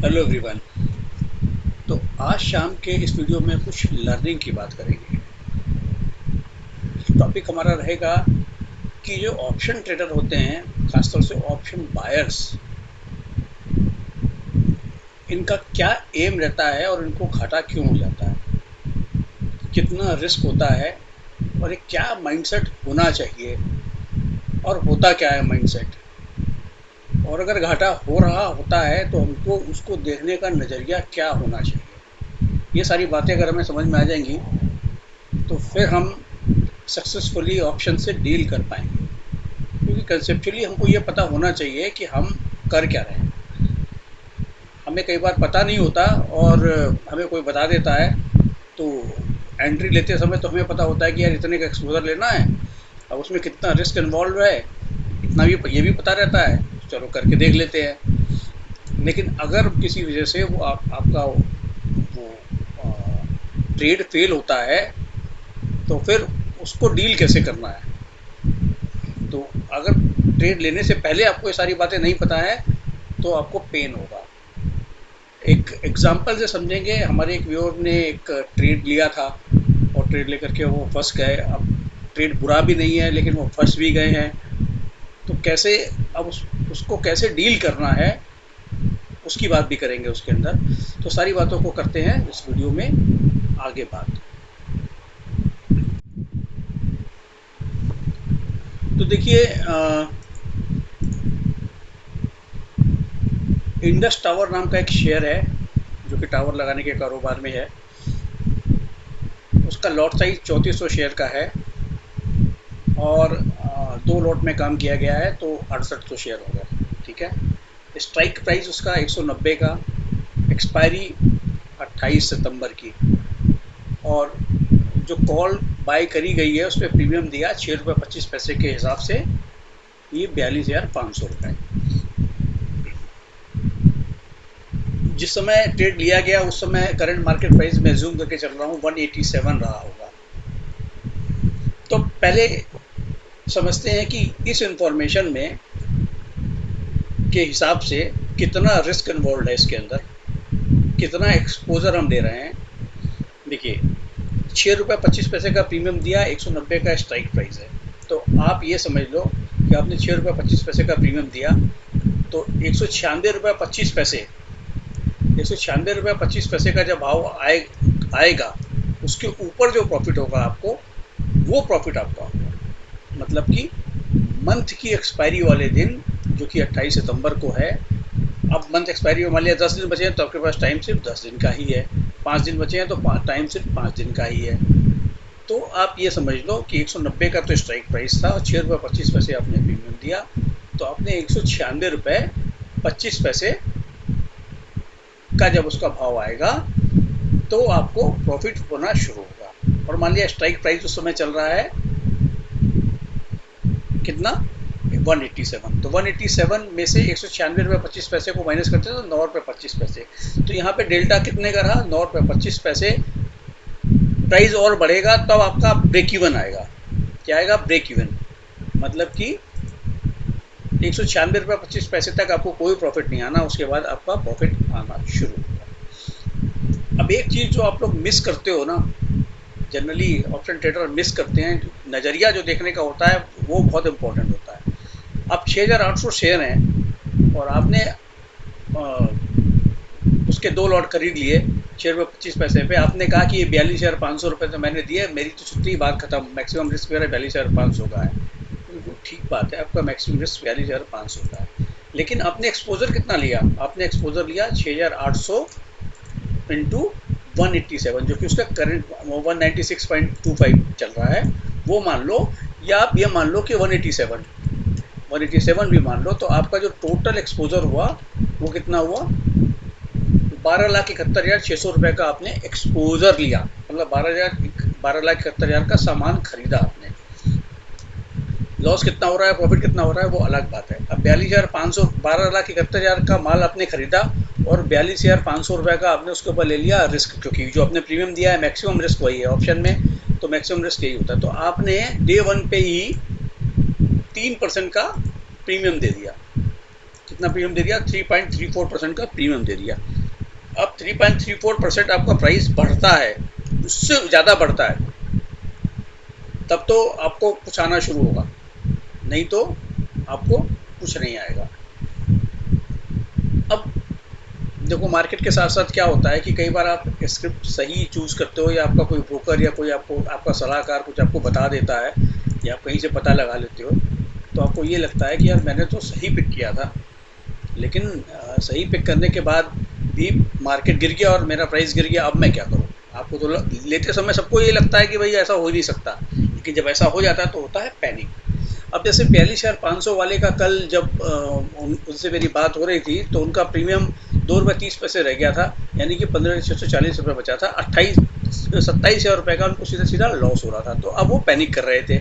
Hello everyone. तो आज शाम के इस वीडियो में कुछ लर्निंग की बात करेंगे। टॉपिक हमारा रहेगा कि जो ऑप्शन ट्रेडर होते हैं, खासतौर से ऑप्शन बायर्स, इनका क्या एम रहता है और इनको घाटा क्यों हो जाता है, कितना रिस्क होता है और एक क्या माइंडसेट होना चाहिए और होता क्या है माइंडसेट, और अगर घाटा हो रहा होता है तो हमको उसको देखने का नज़रिया क्या होना चाहिए। ये सारी बातें अगर हमें समझ में आ जाएंगी तो फिर हम सक्सेसफुली ऑप्शन से डील कर पाएंगे। क्योंकि कंसेप्चुअली हमको ये पता होना चाहिए कि हम कर क्या रहे हैं। हमें कई बार पता नहीं होता और हमें कोई बता देता है, तो एंट्री लेते समय तो हमें पता होता है कि यार इतने का एक्सपोजर लेना है, अब उसमें कितना रिस्क इन्वॉल्व है इतना भी ये भी पता रहता है, चलो करके देख लेते हैं। लेकिन अगर किसी वजह से वो आपका वो ट्रेड फेल होता है तो फिर उसको डील कैसे करना है। तो अगर ट्रेड लेने से पहले आपको ये सारी बातें नहीं पता है तो आपको पेन होगा। एक एग्जांपल से समझेंगे। हमारे एक व्यूअर ने एक ट्रेड लिया था और ट्रेड लेकर के वो फंस गए। अब ट्रेड बुरा भी नहीं है लेकिन वो फंस भी गए हैं। तो कैसे अब उसको कैसे डील करना है उसकी बात भी करेंगे उसके अंदर। तो सारी बातों को करते हैं इस वीडियो में आगे बात। तो देखिए, इंडस टावर नाम का एक शेयर है जो कि टावर लगाने के कारोबार में है। उसका लॉट साइज 3400 शेयर का है और दो लॉट में काम किया गया है तो 6800 शेयर हो गए। ठीक है। स्ट्राइक प्राइस उसका 190 का, एक्सपायरी 28 सितंबर की, और जो कॉल बाय करी गई है उस पर प्रीमियम दिया ₹6.25 के हिसाब से, ये 42,500 रुपये। जिस समय ट्रेड लिया गया उस समय करंट मार्केट प्राइस में जूम करके चल रहा हूँ 187 रहा होगा। तो पहले समझते हैं कि इस इंफॉर्मेशन में के हिसाब से कितना रिस्क इन्वॉल्व है, इसके अंदर कितना एक्सपोजर हम ले रहे हैं। देखिए, ₹6.25 का प्रीमियम दिया, 190 का स्ट्राइक प्राइस है। तो आप ये समझ लो कि आपने ₹6.25 का प्रीमियम दिया तो ₹196.25, ₹196.25 का जब भाव आएगा उसके ऊपर जो प्रॉफिट होगा आपको, वो प्रॉफिट आपका होगा। मतलब कि मंथ की एक्सपायरी वाले दिन जो कि 28 सितंबर को है। अब मंथ एक्सपायरी में मान लिया 10 दिन बचे हैं तो आपके पास टाइम सिर्फ 10 दिन का ही है। 5 दिन बचे हैं तो टाइम सिर्फ 5 दिन का ही है। तो आप ये समझ लो कि 190 का तो स्ट्राइक प्राइस था और ₹6.25 आपने प्रीमियम दिया, तो आपने ₹196.25 का जब उसका भाव आएगा तो आपको प्रॉफिट होना शुरू होगा। और मान लिया स्ट्राइक प्राइस उस समय चल रहा है कितना, 187। तो 187 में से ₹196.25 को माइनस करते हैं तो ₹9.25। तो यहाँ पे डेल्टा कितने का रहा, ₹9.25। प्राइस और बढ़ेगा तब आपका ब्रेक इवन आएगा। क्या आएगा, ब्रेक इवन। मतलब कि ₹196.25 तक आपको कोई प्रॉफिट नहीं आना, उसके बाद आपका प्रॉफिट आना शुरू होगा। अब एक चीज़ जो आप लोग मिस करते हो ना, जनरली ऑप्शन ट्रेडर मिस करते हैं, नज़रिया जो देखने का होता है वो बहुत इंपॉर्टेंट होता है। अब 6,800 शेयर हैं और आपने उसके दो लॉट खरीद लिए ₹6.25 पे। आपने कहा कि ये 42,500 रुपये तो मैंने दिए, मेरी तो छुट्टी, बात खत्म, मैक्सिमम रिस्क मेरा 42,500 का है। बिल्कुल ठीक बात है, आपका मैक्सिमम रिस्क 42,500 का है। लेकिन आपने एक्सपोजर कितना लिया, आपने एक्सपोजर लिया 6,800 इंटू 187, जो कि उसका करंट 196.25 चल रहा है, वो मान लो, या आप ये मान लो कि 187 भी मान लो। तो आपका जो टोटल एक्सपोजर हुआ वो कितना हुआ, 12,71,600 रुपये का आपने एक्सपोजर लिया। मतलब 12,71,000 का सामान खरीदा आपने। लॉस कितना हो रहा है, प्रॉफिट कितना हो रहा है, वो अलग बात है। अब 42,500, 12,71,000 का माल आपने खरीदा और 42,500 रुपये का आपने उसके ऊपर ले लिया रिस्क, क्योंकि जो आपने प्रीमियम दिया है मैक्सिमम रिस्क वही है ऑप्शन में, तो मैक्सिमम रिस्क यही होता है। तो आपने डे वन पे ही 3% का प्रीमियम दे दिया। कितना प्रीमियम दे दिया, 3.34% का प्रीमियम दे दिया। अब 3.34% आपका प्राइस बढ़ता है, उससे ज़्यादा बढ़ता है, तब तो आपको कुछ आना शुरू होगा, नहीं तो आपको कुछ नहीं आएगा। अब देखो, मार्केट के साथ साथ क्या होता है कि कई बार आप स्क्रिप्ट सही चूज करते हो, या आपका कोई ब्रोकर या कोई आपका सलाहकार कुछ आपको बता देता है, या आप कहीं से पता लगा लेते हो, तो आपको ये लगता है कि यार मैंने तो सही पिक किया था, लेकिन सही पिक करने के बाद भी मार्केट गिर गया और मेरा प्राइस गिर गया, अब मैं क्या करूँ। आपको तो लेते समय सबको ये लगता है कि भाई ऐसा हो ही नहीं सकता, लेकिन जब ऐसा हो जाता है तो होता है पैनिक। अब जैसे 42,500 वाले का कल जब उनसे मेरी बात हो रही थी, तो उनका प्रीमियम 2 रुपये 30 पैसे रह गया था, यानी कि 15,640 रुपये बचा था। 27,000 रुपये का उनको सीधा सीधा लॉस हो रहा था। तो अब वो पैनिक कर रहे थे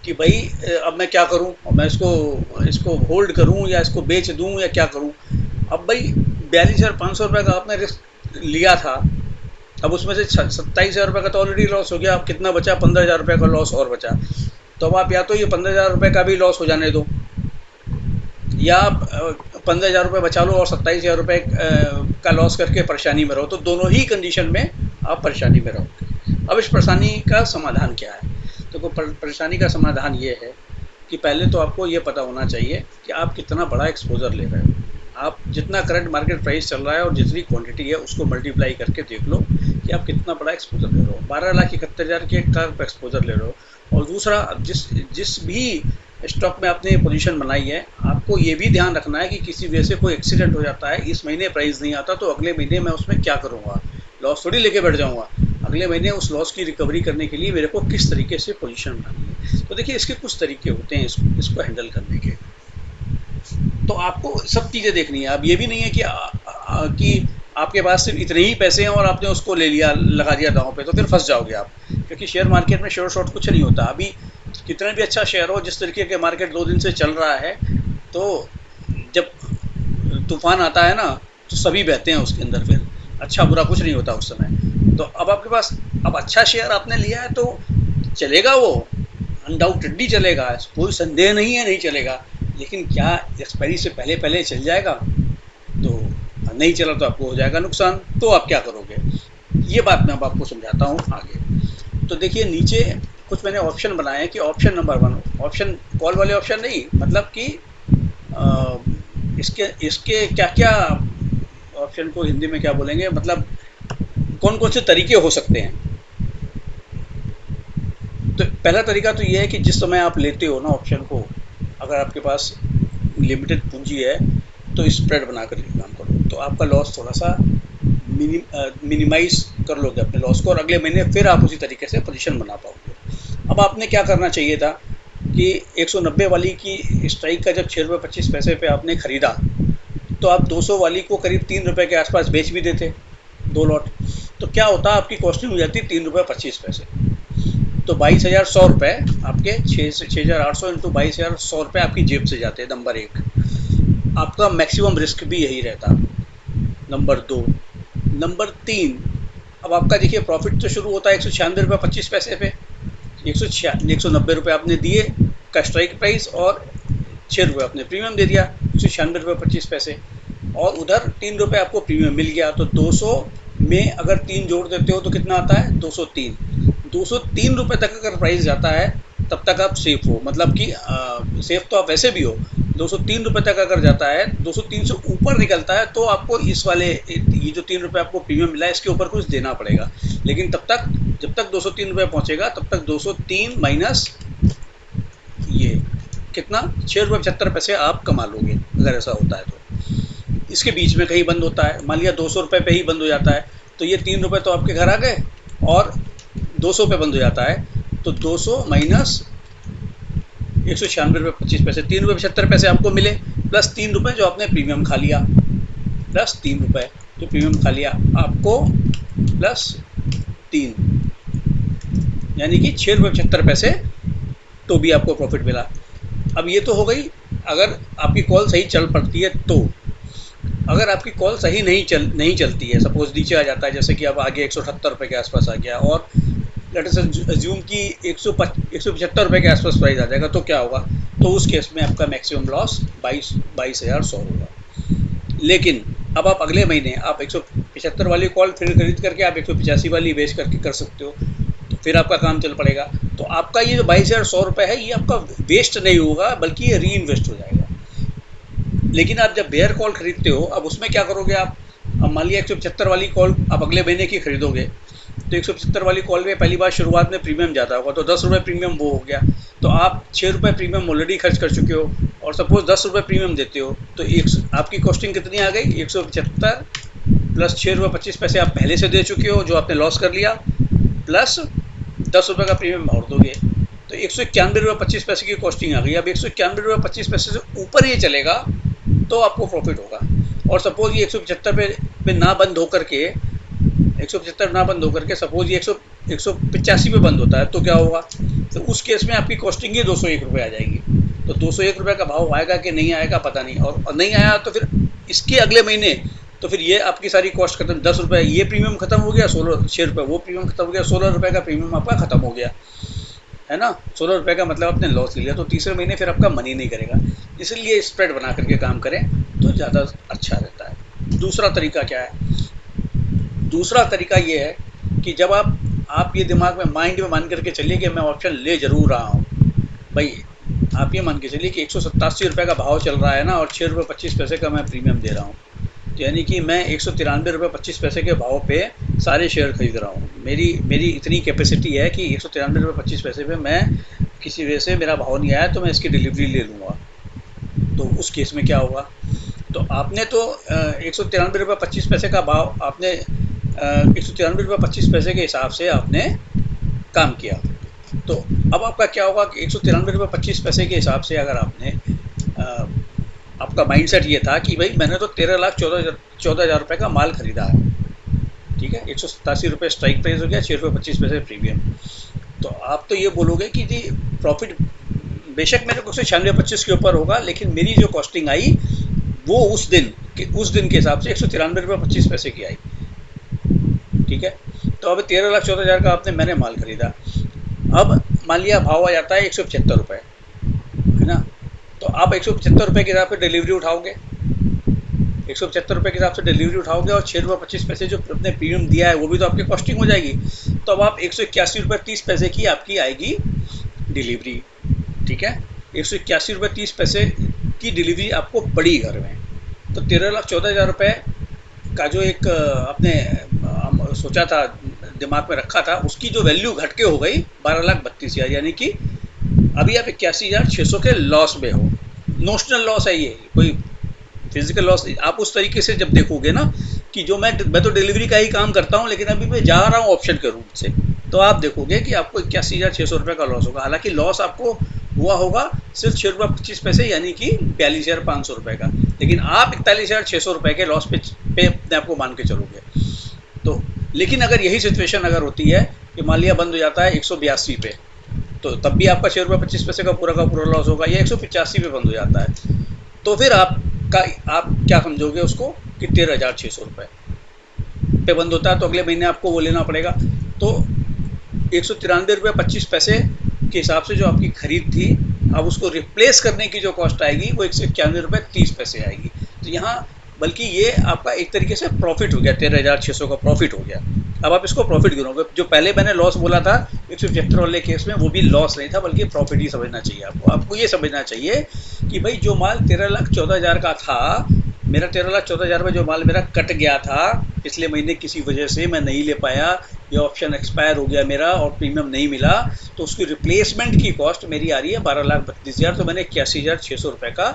कि भाई अब मैं क्या करूं, मैं इसको होल्ड करूं या इसको बेच दूं या क्या करूं। अब भाई 42,500 रुपये का आपने रिस्क लिया था, अब उसमें से 27,000 रुपये का तो ऑलरेडी लॉस हो गया। अब कितना बचा, 15,000 रुपये का लॉस और बचा। तो अब आप या तो ये 15,000 रुपये का भी लॉस हो जाने दो, या आप 15,000 रुपये बचा लो और 27,000 रुपये का लॉस करके परेशानी में रहो। तो दोनों ही कंडीशन में आप परेशानी में रहोगे। अब इस परेशानी का समाधान क्या है? तो परेशानी का समाधान ये है कि पहले तो आपको ये पता होना चाहिए कि आप कितना बड़ा एक्सपोजर ले रहे हो। आप जितना करंट मार्केट प्राइस चल रहा है और जितनी क्वांटिटी है उसको मल्टीप्लाई करके देख लो कि आप कितना बड़ा एक्सपोजर ले रहे हो। 12,71,000 के का एक्सपोजर ले रहे हो। और दूसरा, जिस भी स्टॉक में आपने पोजीशन बनाई है, आपको ये भी ध्यान रखना है कि किसी वजह से कोई एक्सीडेंट हो जाता है, इस महीने प्राइस नहीं आता, तो अगले महीने मैं उसमें क्या करूँगा, लॉस थोड़ी लेके बैठ जाऊँगा। अगले महीने उस लॉस की रिकवरी करने के लिए मेरे को किस तरीके से पोजीशन बनानी है। तो देखिए, इसके कुछ तरीके होते हैं इसको हैंडल करने के। तो आपको सब चीज़ें देखनी है। अब ये भी नहीं है कि आपके पास सिर्फ इतने ही पैसे हैं और आपने उसको ले लिया, लगा दिया दांव पे, तो फिर फंस जाओगे आप। क्योंकि शेयर मार्केट में शेयर शॉर्ट कुछ नहीं होता। अभी कितना भी अच्छा शेयर हो, जिस तरीके के मार्केट 2 दिन से चल रहा है, तो जब तूफान आता है ना, तो सभी बहते हैं उसके अंदर, फिर अच्छा बुरा कुछ नहीं होता उस समय। तो अब आपके पास, अब अच्छा शेयर आपने लिया है तो चलेगा, वो अनडाउटेडली चलेगा, कोई संदेह नहीं है नहीं चलेगा। लेकिन क्या एक्सपायरी से पहले पहले चल जाएगा? तो नहीं चला तो आपको हो जाएगा नुकसान। तो आप क्या करोगे, ये बात मैं अब आपको समझाता हूँ आगे। तो देखिए, नीचे कुछ मैंने ऑप्शन बनाए हैं कि ऑप्शन नंबर 1, ऑप्शन कॉल वाले ऑप्शन नहीं, मतलब कि इसके क्या क्या ऑप्शन को हिंदी में क्या बोलेंगे, मतलब कौन कौन से तरीके हो सकते हैं। तो पहला तरीका तो ये है कि जिस समय आप लेते हो ना ऑप्शन को, अगर आपके पास लिमिटेड पूंजी है, तो स्प्रेड बना कर काम करो, तो आपका लॉस थोड़ा सा मिनिमाइज कर लोगे अपने लॉस को, और अगले महीने फिर आप उसी तरीके से पोजीशन बना पाओगे। अब आपने क्या करना चाहिए था कि 190 वाली की स्ट्राइक का जब 6.25 रुपये पे आपने ख़रीदा, तो आप 200 वाली को करीब 3 रुपये के आसपास बेच भी देते, 2 लॉट। तो क्या होता, आपकी कॉस्टिंग हो जाती 3.25 रुपये। तो 22,100 रुपये आपके 6,800 इंटू 22,100 रुपये आपकी जेब से जाते हैं, नंबर 1। आपका मैक्सिमम रिस्क भी यही रहता, नंबर 2। नंबर 3, अब आपका देखिए प्रॉफिट तो शुरू होता है 196.25 रुपये पे। 190 रुपये आपने दिए का स्ट्राइक प्राइस, और 6 रुपये आपने प्रीमियम दे दिया, 196.25 रुपये। और उधर 3 रुपये आपको प्रीमियम मिल गया। तो 200 में अगर 3 जोड़ देते हो तो कितना आता है, 203। 203 रुपये तक अगर प्राइस जाता है, तब तक आप सेफ हो, मतलब कि सेफ तो आप वैसे भी हो। 203 रुपये तक अगर जाता है, 203 से ऊपर निकलता है, तो आपको इस वाले ये जो 3 रुपये आपको प्रीमियम मिला है, इसके ऊपर कुछ देना पड़ेगा। लेकिन तब तक, जब तक 203 रुपये पहुँचेगा, तब तक 203 माइनस ये कितना, 6.75 रुपये आप कमा लोगे अगर ऐसा होता है। तो इसके बीच में कहीं बंद होता है, मान लिया 200 रुपये पे ही बंद हो जाता है, तो ये 3 रुपये तो आपके घर आ गए, और 200 पे बंद हो जाता है, तो 200 माइनस 196.25 रुपये, 3.75 रुपये आपको मिले, प्लस 3 रुपये जो आपने प्रीमियम खा लिया, प्लस 3 रुपये जो प्रीमियम खा लिया आपको, प्लस 3, यानी कि 6.75 रुपये तो भी आपको प्रॉफिट मिला। अब ये तो हो गई अगर आपकी कॉल सही चल पड़ती है तो। अगर आपकी कॉल सही नहीं चलती है, सपोज नीचे आ जाता है, जैसे कि अब आगे 178 रुपये के आसपास आ गया, और लेट अस अज्यूम कि 175 रुपये के आसपास प्राइस आ जाएगा, तो क्या होगा, तो उस केस में आपका मैक्सिमम लॉस 22,100 होगा। लेकिन अब आप अगले महीने आप 175 वाली कॉल फिर खरीद करके आप 185 वाली बेच करके कर सकते हो, तो फिर आपका काम चल पड़ेगा। तो आपका ये जो 22,100 रुपये है ये आपका वेस्ट नहीं होगा, बल्कि ये री इन्वेस्ट हो जाएगा। लेकिन आप जब बेयर कॉल खरीदते हो, अब उसमें क्या करोगे आप? अब मान लिया 175 वाली कॉल आप अगले महीने की खरीदोगे, तो 175 वाली कॉल में पहली बार शुरुआत में प्रीमियम ज़्यादा होगा, तो 10 रुपये प्रीमियम वो हो गया, तो आप 6 रुपये प्रीमियम ऑलरेडी खर्च कर चुके हो, और सपोज 10 रुपये प्रीमियम देते हो, तो एक आपकी कॉस्टिंग कितनी आ गई? 175 प्लस 6 रुपये 25 पैसे आप पहले से दे चुके हो, जो आपने लॉस कर लिया, प्लस 10 रुपये का प्रीमियम और दोगे, तो 191 रुपये 25 पैसे की कॉस्टिंग आ गई। अब 191 रुपये 25 पैसे से ऊपर ये चलेगा तो आपको प्रॉफिट होगा। और सपोज ये 175 पे ना बंद होकर के 175 ना बंद होकर के सपोज ये 185 पे बंद होता है, तो क्या होगा? तो उस केस में आपकी कॉस्टिंग ही 201 रुपये आ जाएगी। तो 201 रुपये का भाव आएगा कि नहीं आएगा पता नहीं, और नहीं आया तो फिर इसके अगले महीने तो फिर ये आपकी सारी कॉस्ट खत्म। 10 रुपये ये प्रीमियम खत्म हो गया, 6 रुपये वो प्रीमियम खत्म हो गया, 16 रुपये का प्रीमियम आपका खत्म हो गया, है ना। 16 रुपये का मतलब आपने लॉस ले लिया, तो तीसरे महीने फिर आपका मनी नहीं करेगा। इसलिए स्प्रेड बना करके काम करें तो ज़्यादा अच्छा रहता है। दूसरा तरीका क्या है? दूसरा तरीका ये है कि जब आप ये दिमाग में माइंड में मान करके चलिए कि मैं ऑप्शन ले जरूर रहा हूँ। भाई आप ये मान के चलिए कि 187 रुपये का भाव चल रहा है ना, और 6 रुपये 25 पैसे का मैं प्रीमियम दे रहा हूँ, तो यानी कि मैं 193 रुपये 25 पैसे के भाव पे सारे शेयर खरीद रहा हूँ। मेरी इतनी कैपेसिटी है कि 193 रुपये 25 पैसे पे मैं किसी वजह से मेरा भाव नहीं आया तो मैं इसकी डिलीवरी ले लूँगा। तो उस केस में क्या होगा? तो आपने तो 193 रुपये 25 पैसे का भाव आपने 193 रुपये 25 पैसे के हिसाब से आपने काम किया। तो अब आपका क्या होगा कि 193 रुपये 25 पैसे के हिसाब से अगर आपने आपका माइंडसेट ये था कि भाई मैंने तो 13,14,14,000 रुपये का माल खरीदा है, ठीक है, 187 रुपये स्ट्राइक प्राइस हो गया, 6 रुपये 25 पैसे प्रीमियम। तो आप तो ये बोलोगे कि जी प्रॉफिट बेशक मेरे को 96-25 के ऊपर होगा, लेकिन मेरी जो कॉस्टिंग आई वो उस दिन के हिसाब से 193 रुपये 25 पैसे की आई, ठीक है। तो अब 13,14,000 का मैंने माल खरीदा। अब मान लिया भाव आ जाता है 175 रुपये, है ना। तो आप 175 रुपये के हिसाब से डिलीवरी उठाओगे, 175 रुपये के हिसाब से डिलीवरी उठाओगे, और 6 रुपये 25 पैसे जो अपने प्रीमियम दिया है वो भी तो आपकी कॉस्टिंग हो जाएगी। तो अब आप 181 रुपये 30 पैसे की आपकी आएगी डिलीवरी, ठीक है। 181 रुपये 30 पैसे की डिलीवरी आपको पड़ी घर में। तो 13,14,000 रुपये का जो एक आपने सोचा था, दिमाग में रखा था, उसकी जो वैल्यू घट के हो गई 12,32,000, यानी कि अभी आप 81,600 के लॉस में हो। नोशनल लॉस है ये, कोई फिजिकल लॉस। आप उस तरीके से जब देखोगे ना कि जो मैं तो डिलीवरी का ही काम करता हूँ, लेकिन अभी मैं जा रहा हूँ ऑप्शन के रूप से, तो आप देखोगे कि आपको 81,600 रुपये का लॉस होगा। हालांकि लॉस आपको हुआ होगा सिर्फ 6 रुपये 25 पैसे, यानी कि 42,500 रुपये का, लेकिन आप 41,600 रुपये के लॉस पे अपने आपको मान के चलोगे। तो लेकिन अगर यही सिचुएशन अगर होती है कि मान लिया बंद हो जाता है 182 पे, तो तब भी आपका 6 रुपये 25 पैसे का पूरा लॉस होगा, या 185 पे बंद हो जाता है, तो फिर आप क्या समझोगे उसको कि 13,600 रुपये पे बंद होता है, तो अगले महीने आपको वो लेना पड़ेगा। तो 193 रुपये 25 पैसे के हिसाब से जो आपकी खरीद थी, अब उसको रिप्लेस करने की जो कॉस्ट आएगी वो 191 रुपये 30 पैसे आएगी। तो यहाँ बल्कि ये आपका एक तरीके से प्रॉफिट हो गया, 13,600 का प्रॉफिट हो गया। अब आप इसको प्रॉफिट गिनोगे। जो पहले मैंने लॉस बोला था 175 वाले केस में, वो भी लॉस नहीं था, बल्कि प्रॉफिट ही समझना चाहिए आपको ये समझना चाहिए कि भाई जो माल 13,14,000 का था, मेरा 13,14,000 में जो माल मेरा कट गया था पिछले महीने किसी वजह से मैं नहीं ले पाया, ये ऑप्शन एक्सपायर हो गया मेरा और प्रीमियम नहीं मिला, तो उसकी रिप्लेसमेंट की कॉस्ट मेरी आ रही है 12,32,000, तो मैंने 81,600 रुपये का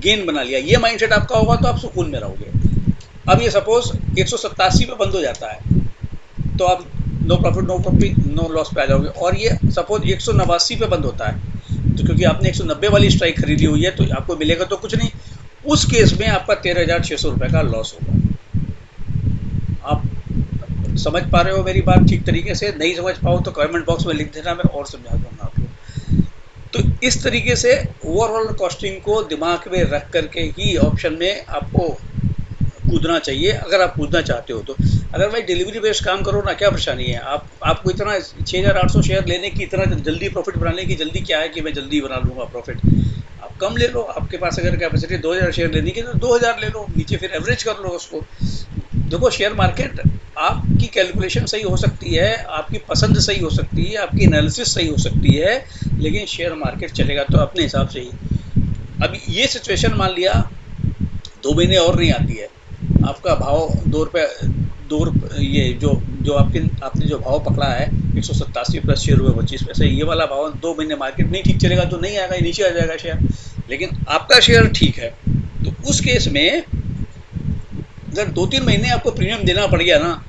गेन बना लिया। ये माइंडसेट आपका होगा तो आप सुकून में रहोगे। अब ये सपोज 187 पे बंद हो जाता है, तो आप नो प्रॉफिट नो लॉस पे आ जाओगे। और ये सपोज 189 पे बंद होता है, तो क्योंकि आपने 190 वाली स्ट्राइक खरीदी हुई है तो आपको मिलेगा तो कुछ नहीं, उस केस में आपका 13,600 रुपये का लॉस होगा। आप समझ पा रहे हो मेरी बात ठीक तरीके से? नहीं समझ पाओ तो कमेंट बॉक्स में लिख देना, मैं और समझा दूंगा आपको। तो इस तरीके से ओवरऑल कॉस्टिंग को दिमाग में रख करके ही ऑप्शन में आपको कूदना चाहिए, अगर आप कूदना चाहते हो तो। अगर भाई डिलीवरी बेस्ड काम करो ना, क्या परेशानी है? आपको इतना 6,800 शेयर लेने की, इतना जल्दी प्रॉफिट बनाने की जल्दी क्या है कि मैं जल्दी बना लूँगा प्रॉफिट? आपका कम ले लो, आपके पास अगर कैपेसिटी 2000 शेयर लेने की तो 2000 ले लो, नीचे फिर एवरेज कर लो उसको। देखो शेयर मार्केट, आपकी कैलकुलेशन सही हो सकती है, आपकी पसंद सही हो सकती है, आपकी एनालिसिस सही हो सकती है, लेकिन शेयर मार्केट चलेगा तो अपने हिसाब से ही। अब ये सिचुएशन मान लिया 2 महीने और नहीं आती है, आपका भाव 2 रुपये, ये जो आपने जो भाव पकड़ा है 187 प्लस 6 रुपये 25 पैसे, ये वाला भाव 2 महीने मार्केट नहीं ठीक चलेगा तो नहीं आएगा, नीचे आ जाएगा शेयर। लेकिन आपका शेयर ठीक है, तो उस केस में अगर 2-3 महीने आपको प्रीमियम देना पड़ गया ना,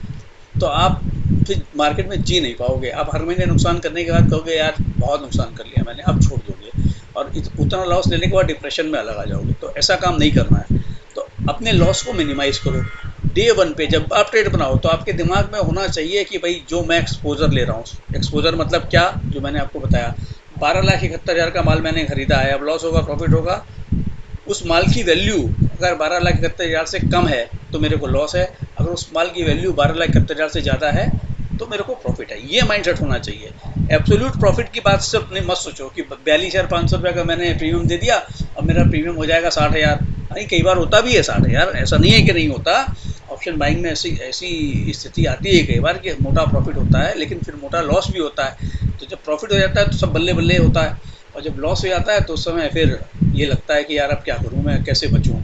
तो आप फिर मार्केट में जी नहीं पाओगे। आप हर महीने नुकसान करने के बाद कहोगे यार बहुत नुकसान कर लिया मैंने, अब छोड़ दोगे और उतना लॉस लेने के बाद डिप्रेशन में अलग आ जाओगे। तो ऐसा काम नहीं करना है। तो अपने लॉस को मिनिमाइज करो। डे 1 पे जब आप ट्रेड बनाओ तो आपके दिमाग में होना चाहिए कि भाई जो मैं एक्सपोजर ले रहा हूँ, एक्सपोजर मतलब क्या, जो मैंने आपको बताया 12,71,000 का माल मैंने खरीदा है, अब लॉस होगा प्रॉफिट होगा, उस माल की वैल्यू अगर 12,71,000 से कम है तो मेरे को लॉस है, अगर उस माल की वैल्यू 12,71,000 से ज़्यादा है तो मेरे को प्रॉफिट है। ये माइंडसेट होना चाहिए। एब्सोल्यूट प्रॉफिट की बात सिर्फ नहीं मत सोचो कि 42,500 रुपये का मैंने प्रीमियम दे दिया, अब मेरा प्रीमियम हो जाएगा 60,000। नहीं, कई बार होता भी है 60,000, ऐसा नहीं है कि नहीं होता। ऑप्शन बाइंग में ऐसी ऐसी स्थिति आती है कई बार कि मोटा प्रॉफिट होता है लेकिन फिर मोटा लॉस भी होता है। तो जब प्रॉफिट हो जाता है तो सब बल्ले बल्ले होता है, और जब लॉस हो जाता है तो उस समय फिर ये लगता है कि यार अब क्या करूँ, मैं कैसे बचूँ।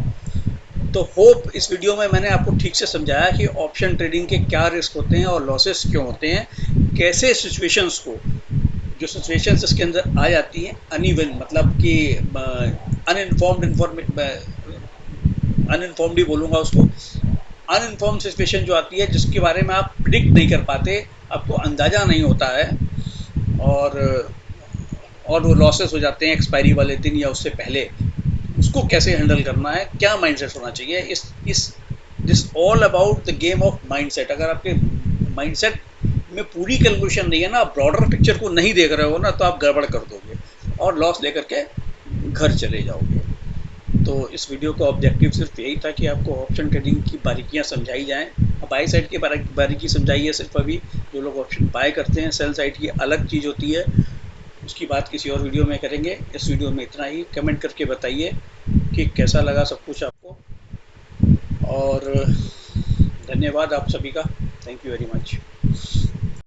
तो होप इस वीडियो में मैंने आपको ठीक से समझाया कि ऑप्शन ट्रेडिंग के क्या रिस्क होते हैं और लॉसेस क्यों होते हैं, कैसे सिचुएशंस को, जो सिचुएशंस इसके अंदर आ जाती हैं अनइवन, मतलब कि अनइन्फॉर्म्ड ही बोलूँगा उसको, अनइन्फॉर्म सिचुएशन जो आती है जिसके बारे में आप प्रिडिक्ट नहीं कर पाते, आपको अंदाज़ा नहीं होता है, और वो लॉसेस हो जाते हैं एक्सपायरी वाले दिन या उससे पहले, उसको कैसे हैंडल करना है, क्या माइंडसेट होना चाहिए। इस this all about the game of mindset. अगर आपके माइंडसेट में पूरी कैलकुलेशन नहीं है ना, आप ब्रॉडर पिक्चर को नहीं देख रहे हो ना, तो आप गड़बड़ कर दोगे और लॉस लेकर के घर चले जाओगे। तो इस वीडियो का ऑब्जेक्टिव सिर्फ यही था कि आपको ऑप्शन ट्रेडिंग की बारीकियां समझाई जाएं। बाई साइड की बारीकी समझाई है सिर्फ अभी, जो लोग ऑप्शन बाय करते हैं। सेल साइड की अलग चीज़ होती है, उसकी बात किसी और वीडियो में करेंगे। इस वीडियो में इतना ही। कमेंट करके बताइए कि कैसा लगा सब कुछ आपको, और धन्यवाद आप सभी का। Thank you very much.